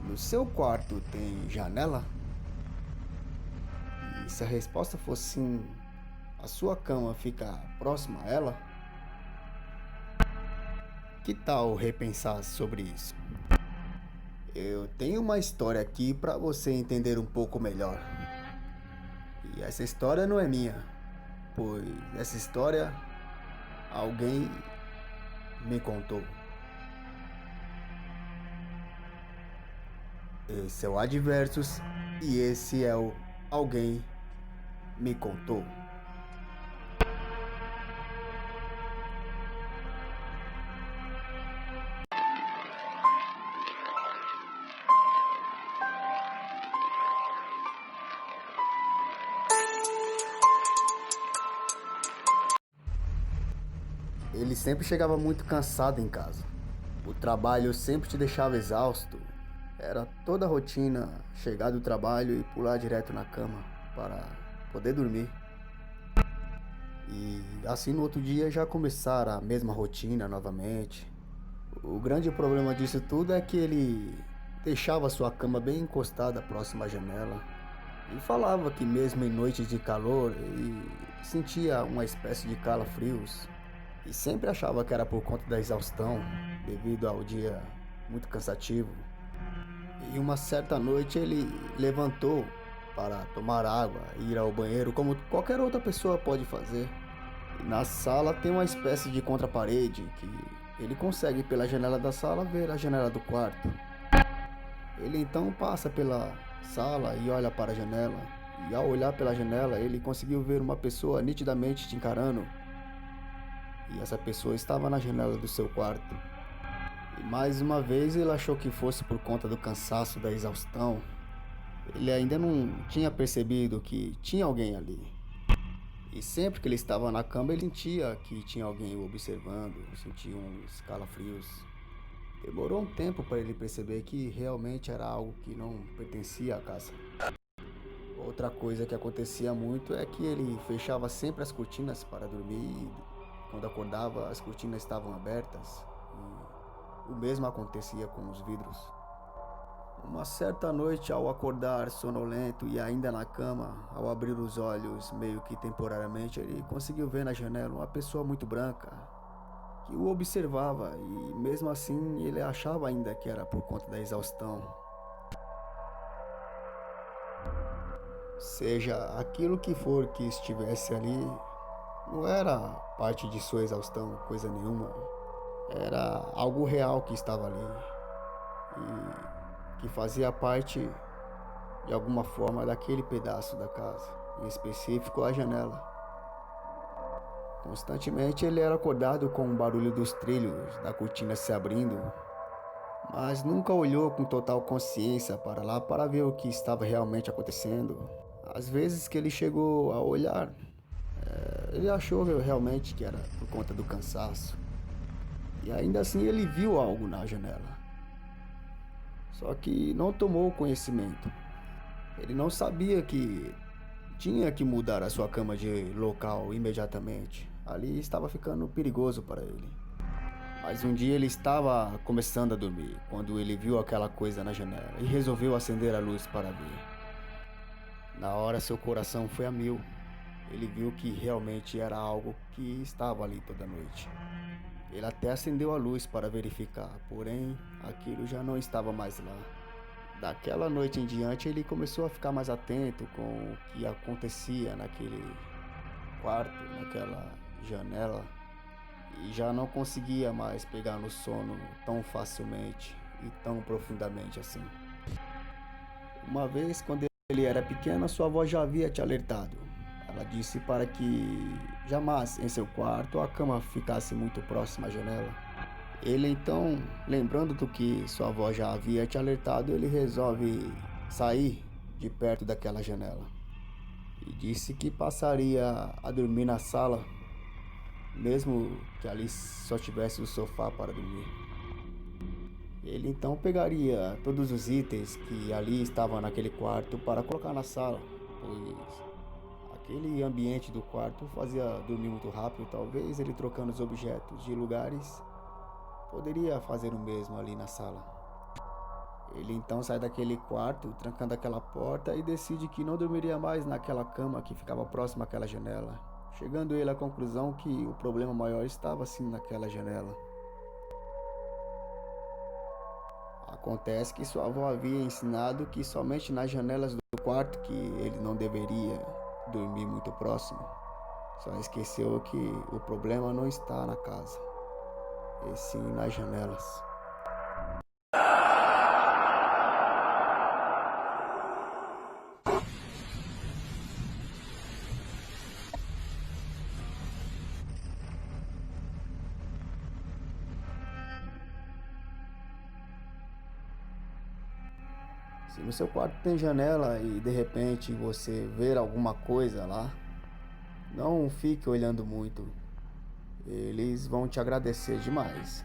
No seu quarto tem janela? E se a resposta fosse sim, a sua cama fica próxima a ela? Que tal repensar sobre isso? Eu tenho uma história aqui para você entender um pouco melhor. E essa história não é minha, pois essa história alguém me contou. Esse é o Adversos e esse é o Alguém Me Contou. Ele sempre chegava muito cansado em casa. O trabalho sempre te deixava exausto. Era toda a rotina chegar do trabalho e pular direto na cama para poder dormir. E assim no outro dia já começar a mesma rotina novamente. O grande problema disso tudo é que ele deixava sua cama bem encostada próxima à janela e falava que mesmo em noites de calor ele sentia uma espécie de calafrios e sempre achava que era por conta da exaustão devido ao dia muito cansativo. E uma certa noite ele levantou para tomar água e ir ao banheiro como qualquer outra pessoa pode fazer. E na sala tem uma espécie de contraparede que ele consegue pela janela da sala ver a janela do quarto. Ele então passa pela sala e olha para a janela. E ao olhar pela janela, ele conseguiu ver uma pessoa nitidamente te encarando. E essa pessoa estava na janela do seu quarto. E mais uma vez ele achou que fosse por conta do cansaço, da exaustão. Ele ainda não tinha percebido que tinha alguém ali. E sempre que ele estava na cama, ele sentia que tinha alguém o observando, sentia uns calafrios. Demorou um tempo para ele perceber que realmente era algo que não pertencia à casa. Outra coisa que acontecia muito é que ele fechava sempre as cortinas para dormir e quando acordava as cortinas estavam abertas. E o mesmo acontecia com os vidros. Uma certa noite, ao acordar sonolento e ainda na cama, ao abrir os olhos meio que temporariamente, ele conseguiu ver na janela uma pessoa muito branca que o observava e mesmo assim ele achava ainda que era por conta da exaustão. Seja aquilo que for que estivesse ali, não era parte de sua exaustão, coisa nenhuma. Era algo real que estava ali e que fazia parte de alguma forma daquele pedaço da casa, em específico a janela. Constantemente ele era acordado com o barulho dos trilhos da cortina se abrindo, mas nunca olhou com total consciência para lá para ver o que estava realmente acontecendo. Às vezes que ele chegou a olhar, ele achou realmente que era por conta do cansaço. E ainda assim ele viu algo na janela. Só que não tomou conhecimento. Ele não sabia que tinha que mudar a sua cama de local imediatamente. Ali estava ficando perigoso para ele. Mas um dia ele estava começando a dormir, quando ele viu aquela coisa na janela e resolveu acender a luz para ver. Na hora seu coração foi a mil. Ele viu que realmente era algo que estava ali toda noite. Ele até acendeu a luz para verificar, porém aquilo já não estava mais lá. Daquela noite em diante ele começou a ficar mais atento com o que acontecia naquele quarto, naquela janela, e já não conseguia mais pegar no sono tão facilmente e tão profundamente assim. Uma vez, quando ele era pequeno, sua avó já havia te alertado. Ela disse para que jamais em seu quarto a cama ficasse muito próxima à janela. Ele então, lembrando do que sua avó já havia te alertado, ele resolve sair de perto daquela janela. E disse que passaria a dormir na sala, mesmo que ali só tivesse o sofá para dormir. Ele então pegaria todos os itens que ali estavam naquele quarto para colocar na sala, pois aquele ambiente do quarto fazia dormir muito rápido. Talvez ele trocando os objetos de lugares poderia fazer o mesmo ali na sala. Ele então sai daquele quarto, trancando aquela porta, e decide que não dormiria mais naquela cama que ficava próxima àquela janela, chegando ele à conclusão que o problema maior estava sim naquela janela. Acontece que sua avó havia ensinado que somente nas janelas do quarto que ele não deveria dormir muito próximo. Só esqueceu que o problema não está na casa, e sim nas janelas. Se no seu quarto tem janela e de repente você ver alguma coisa lá, não fique olhando muito. Eles vão te agradecer demais.